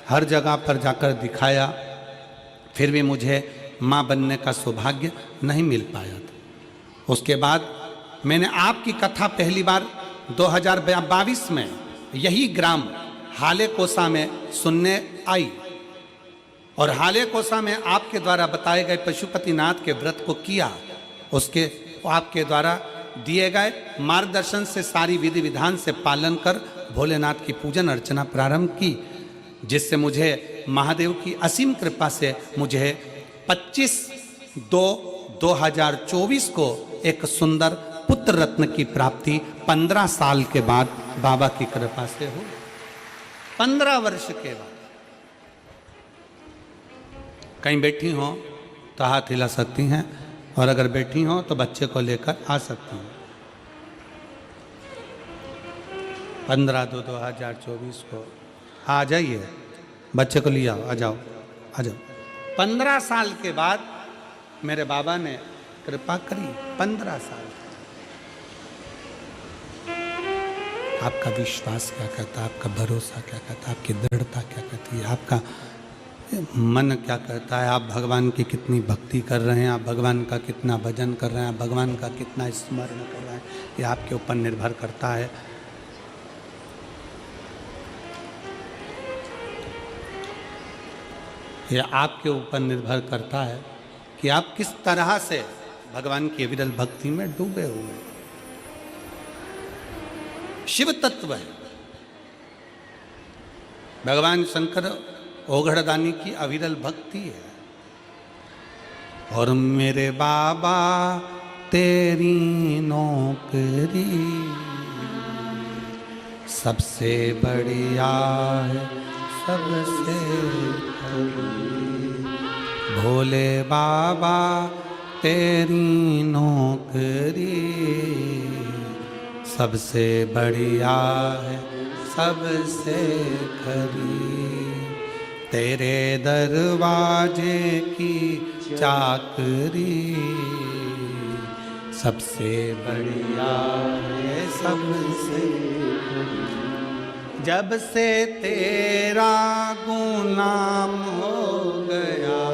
Speaker 1: हर जगह पर जाकर दिखाया, फिर भी मुझे माँ बनने का सौभाग्य नहीं मिल पाया था। उसके बाद मैंने आपकी कथा पहली बार 2022 में यही ग्राम हाले कोसा में सुनने आई, और हाले कोसा में आपके द्वारा बताए गए पशुपतिनाथ के व्रत को किया। उसके आपके द्वारा दिए गए मार्गदर्शन से सारी विधि विधान से पालन कर भोलेनाथ की पूजन अर्चना प्रारंभ की, जिससे मुझे महादेव की असीम कृपा से मुझे 25/2/2024 को एक सुंदर पुत्र रत्न की प्राप्ति 15 साल के बाद बाबा की कृपा से हुई। 15 वर्ष के बाद। कहीं बैठी हो तो हाथ हिला सकती हैं, और अगर बैठी हो तो बच्चे को लेकर आ सकती हैं। 15/2/2024 को आ जाइए, बच्चे को ले आओ, आ जाओ आ जाओ। 15 साल के बाद मेरे बाबा ने कृपा करी। 15 साल। आपका विश्वास क्या कहता है, आपका भरोसा क्या कहता है, आपकी दृढ़ता क्या कहती है, आपका मन क्या कहता है, आप भगवान की कितनी भक्ति कर रहे हैं, आप भगवान का कितना भजन कर रहे हैं, आप भगवान का कितना स्मरण कर रहे हैं, ये आपके ऊपर निर्भर करता है। ये आपके ऊपर निर्भर करता है कि आप किस तरह से भगवान की अविरल भक्ति में डूबे हुए हैं। शिव तत्व है। भगवान शंकर ओघड़दानी की अविरल भक्ति है। और मेरे बाबा तेरी नौकरी सबसे बढ़िया है, सबसे भोले बाबा तेरी नौकरी सबसे बढ़िया है, सबसे खरी। तेरे दरवाजे की चाकरी सबसे बढ़िया है, सबसे खरी। जब से तेरा गुलाम हो गया,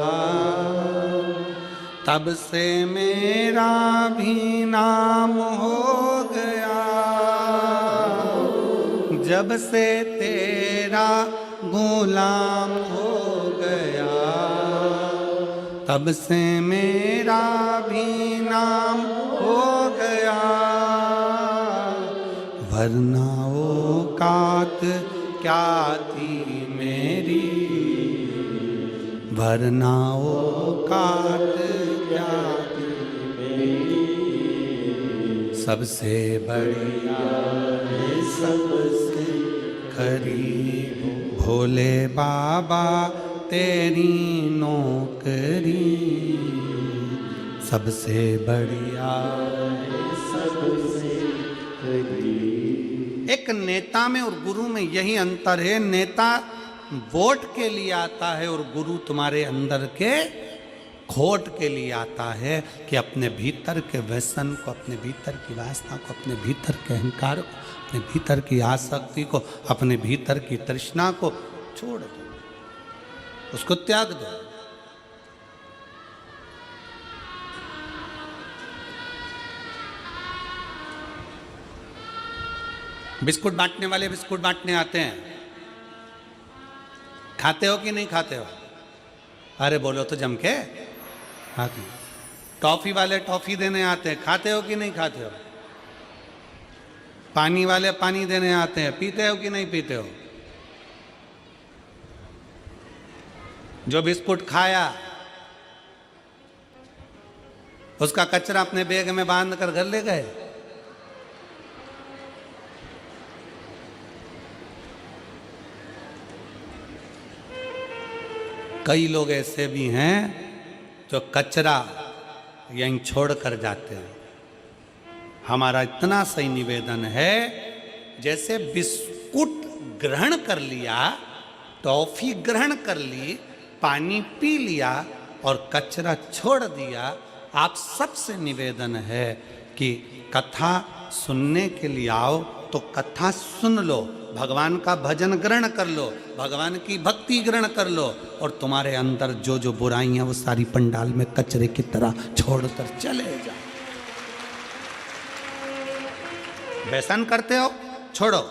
Speaker 1: तब से मेरा भी नाम हो गया। जब से तेरा गुलाम हो गया, तब से मेरा भी नाम हो गया। वरना औकात क्या थी मेरी, वरना औकात क्या थी मेरी। सबसे बढ़िया है, सबसे खरी भोले बाबा तेरी नौकरी सबसे बढ़िया है, सबसे खरी। एक नेता में और गुरु में यही अंतर है। नेता वोट के लिए आता है और गुरु तुम्हारे अंदर के खोट के लिए आता है कि अपने भीतर के व्यसन को, अपने भीतर की वासना को, अपने भीतर के अहंकार को, अपने भीतर की आसक्ति को, अपने भीतर की तृष्णा को छोड़ दो, उसको त्याग दो। बिस्कुट बांटने वाले बिस्कुट बांटने आते हैं, खाते हो कि नहीं खाते हो? अरे बोलो तो जम के। खाते। टॉफी वाले टॉफी देने आते हैं, खाते हो कि नहीं खाते हो? पानी वाले पानी देने आते हैं, पीते हो कि नहीं पीते हो? जो बिस्कुट खाया उसका कचरा अपने बैग में बांध कर घर ले गए। कई लोग ऐसे भी हैं जो कचरा यहीं छोड़ कर जाते हैं। हमारा इतना सही निवेदन है, जैसे बिस्कुट ग्रहण कर लिया, टॉफी ग्रहण कर ली, पानी पी लिया और कचरा छोड़ दिया, आप सबसे निवेदन है कि कथा सुनने के लिए आओ, तो कथा सुन लो, भगवान का भजन ग्रहण कर लो, भगवान की भक्ति ग्रहण कर लो, और तुम्हारे अंदर जो जो बुराइयां वो सारी पंडाल में कचरे की तरह छोड़कर चले जाओ। व्यसन करते हो, छोड़ो।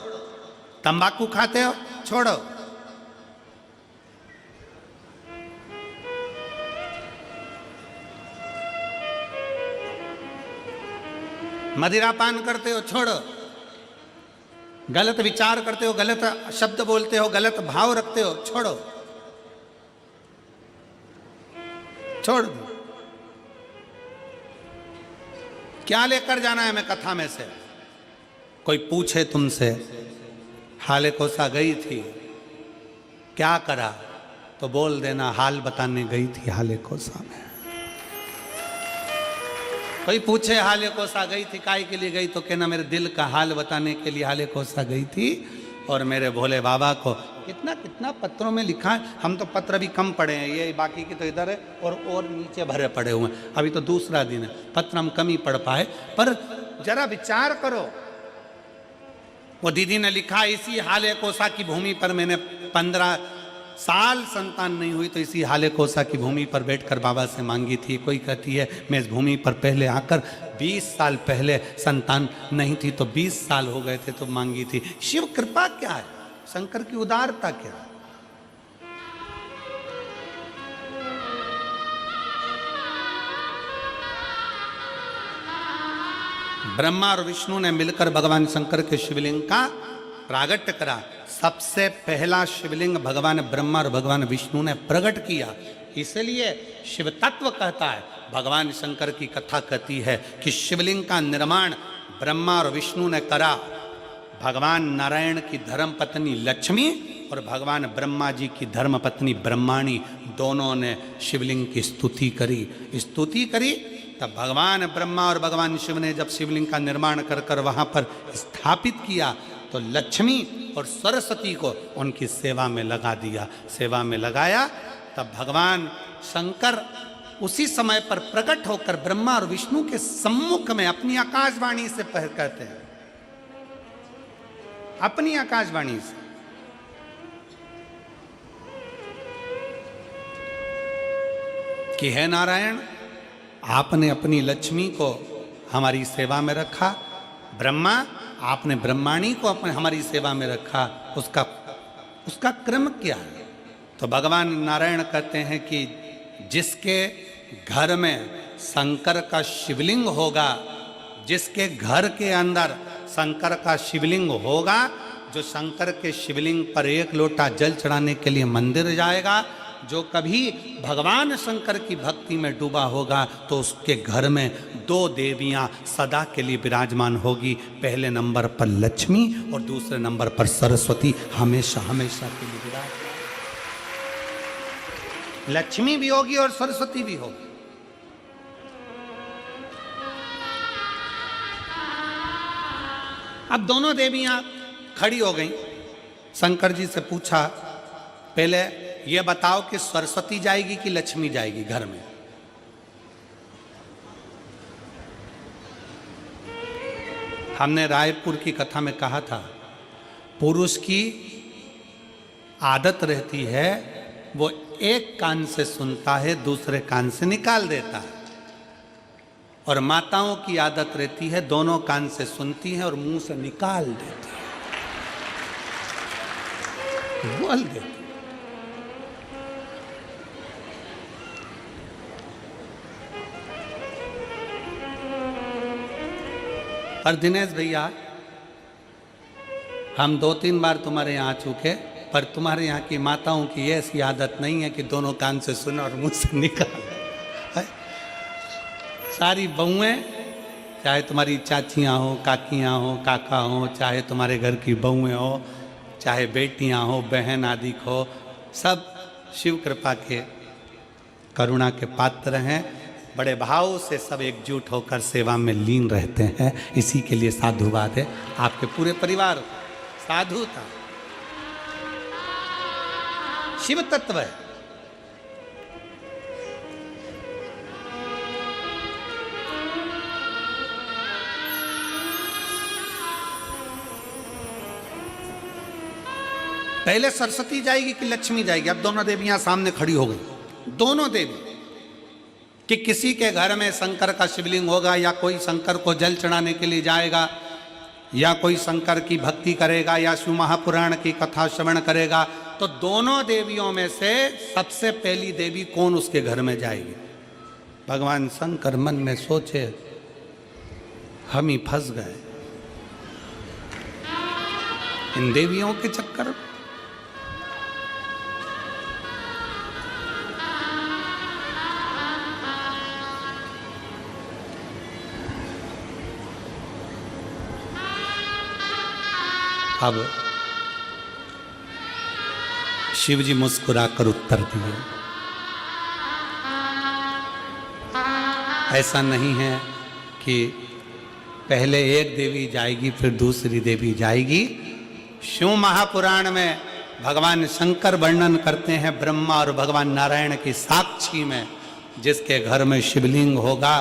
Speaker 1: तंबाकू खाते हो, छोड़ो। मदिरा पान करते हो, छोड़ो। गलत विचार करते हो, गलत शब्द बोलते हो, गलत भाव रखते हो, छोड़ो, छोड़ दो। क्या लेकर जाना है मैं कथा में से? कोई पूछे तुमसे, हाले कोसा गई थी, क्या करा? तो बोल देना हाल बताने गई थी हाले कोसा में। कोई पूछे हाले कोसा गई थी, काहे के लिए गई? तो कहना मेरे दिल का हाल बताने के लिए हाले कोसा गई थी, और मेरे भोले बाबा को कितना कितना पत्रों में लिखा है। हम तो पत्र भी कम पढ़े हैं, ये बाकी की तो इधर है और नीचे भरे पड़े हुए हैं। अभी तो दूसरा दिन है, पत्र हम कम ही पढ़ पाए। पर जरा विचार करो, वो दीदी ने लिखा, इसी हाले कोसा की भूमि पर मैंने 15 साल संतान नहीं हुई, तो इसी हाले कोसा की भूमि पर बैठकर बाबा से मांगी थी। कोई कहती है मैं इस भूमि पर पहले आकर 20 साल पहले संतान नहीं थी, तो 20 साल हो गए थे तो मांगी थी। शिव कृपा क्या है, शंकर की उदारता क्या है? ब्रह्मा और विष्णु ने मिलकर भगवान शंकर के शिवलिंग का प्रागट्य करा। सबसे पहला शिवलिंग भगवान ब्रह्मा और भगवान विष्णु ने प्रकट किया। इसलिए शिव तत्व कहता है, भगवान शंकर की कथा कहती है कि शिवलिंग का निर्माण ब्रह्मा और विष्णु ने करा। भगवान नारायण की धर्मपत्नी लक्ष्मी और भगवान ब्रह्मा जी की धर्मपत्नी ब्रह्माणी दोनों ने शिवलिंग की स्तुति करी। तब भगवान ब्रह्मा और भगवान शिव ने जब शिवलिंग का निर्माण कर कर वहाँ पर स्थापित किया, तो लक्ष्मी और सरस्वती को उनकी सेवा में लगा दिया। सेवा में लगाया, तब भगवान शंकर उसी समय पर प्रकट होकर ब्रह्मा और विष्णु के सम्मुख में अपनी आकाशवाणी से कहते हैं, अपनी आकाशवाणी से, कि हे नारायण, आपने अपनी लक्ष्मी को हमारी सेवा में रखा, ब्रह्मा आपने ब्रह्माणी को हमारी सेवा में रखा, उसका क्रम क्या है? तो भगवान नारायण कहते हैं कि जिसके घर में शंकर का शिवलिंग होगा, जिसके घर के अंदर शंकर का शिवलिंग होगा, जो शंकर के शिवलिंग पर 1 लोटा जल चढ़ाने के लिए मंदिर जाएगा, जो कभी भगवान शंकर की भक्ति में डूबा होगा, तो उसके घर में 2 देवियां सदा के लिए विराजमान होगी। पहले नंबर पर लक्ष्मी और दूसरे नंबर पर सरस्वती, हमेशा हमेशा के लिए विराजमान। लक्ष्मी भी होगी और सरस्वती भी होगी। अब दोनों देवियां खड़ी हो गई। शंकर जी से पूछा, पहले ये बताओ कि सरस्वती जाएगी कि लक्ष्मी जाएगी घर में? हमने रायपुर की कथा में कहा था, पुरुष की आदत रहती है, वो एक कान से सुनता है, दूसरे कान से निकाल देता है, और माताओं की आदत रहती है, दोनों कान से सुनती है और मुंह से निकाल देती है, बोल देती है। पर दिनेश भैया, हम 2-3 बार तुम्हारे यहाँ आ चुके, पर तुम्हारे यहाँ की माताओं की ऐसी आदत नहीं है कि दोनों कान से सुना और मुंह से निकाल। सारी बहुएं, चाहे तुम्हारी चाचियाँ हो, काकियाँ हो, काका हो, चाहे तुम्हारे घर की बहुएं हो, चाहे बेटियाँ हो, बहन आदि हो, सब शिव कृपा के करुणा के पात्र हैं। बड़े भाव से सब एकजुट होकर सेवा में लीन रहते हैं। इसी के लिए साधुवाद है आपके पूरे परिवार को। साधुता शिव तत्व है। पहले सरस्वती जाएगी कि लक्ष्मी जाएगी? अब दोनों देवियां सामने खड़ी हो गई, दोनों देवी। कि किसी के घर में शंकर का शिवलिंग होगा, या कोई शंकर को जल चढ़ाने के लिए जाएगा, या कोई शंकर की भक्ति करेगा, या शिव महापुराण की कथा श्रवण करेगा, तो दोनों देवियों में से सबसे पहली देवी कौन उसके घर में जाएगी? भगवान शंकर मन में सोचे, हम ही फंस गए इन देवियों के चक्कर में। अब शिव जी मुस्कुराकर उत्तर दिए, ऐसा नहीं है कि पहले एक देवी जाएगी फिर दूसरी देवी जाएगी। शिव महापुराण में भगवान शंकर वर्णन करते हैं ब्रह्मा और भगवान नारायण की साक्षी में, जिसके घर में शिवलिंग होगा,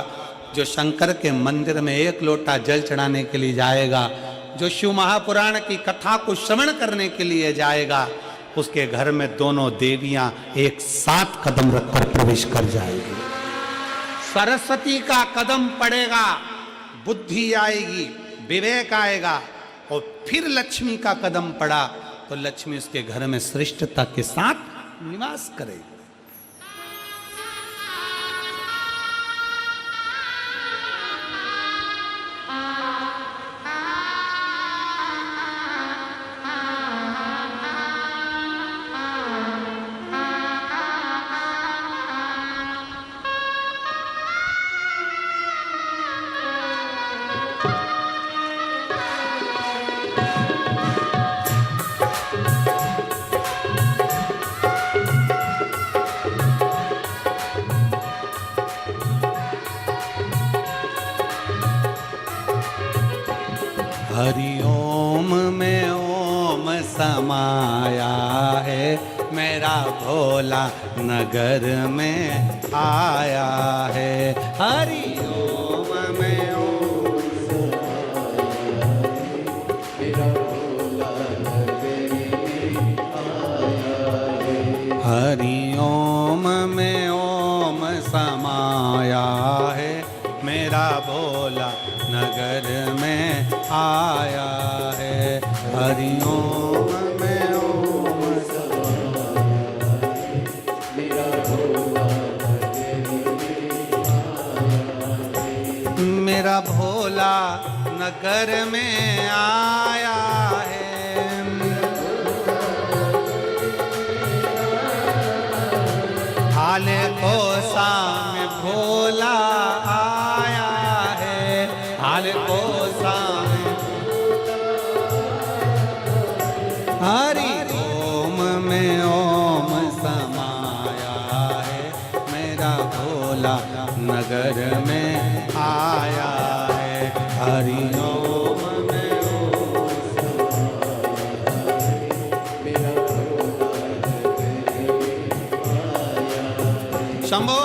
Speaker 1: जो शंकर के मंदिर में एक लोटा जल चढ़ाने के लिए जाएगा, जो शिव महापुराण की कथा को श्रवण करने के लिए जाएगा, उसके घर में दोनों देवियां एक साथ कदम रखकर प्रवेश कर जाएगी। सरस्वती का कदम पड़ेगा, बुद्धि आएगी, विवेक आएगा, और फिर लक्ष्मी का कदम पड़ा तो लक्ष्मी उसके घर में श्रेष्ठता के साथ निवास करेगी। हरि ओम में ओम समाया है, मेरा भोला नगर में आया है। हरि ओम में ओम
Speaker 2: समाया है, मेरा भोला नगर में आया है।
Speaker 1: हरि ओम में ओम समाया है, मेरा भोला नगर में आया है। हरि ओम में ओम
Speaker 2: समाया है, मेरा भोला नगर में आया है।
Speaker 1: मेरा भोला नगर में आया है। हाले को साम भोला आया है, हाले को साम। हरि ओम में ओम समाया है, मेरा भोला नगर में आया है। हरि ओम में ओम
Speaker 2: समाया है, मेरा भोला नगर में आया है।
Speaker 1: शंभो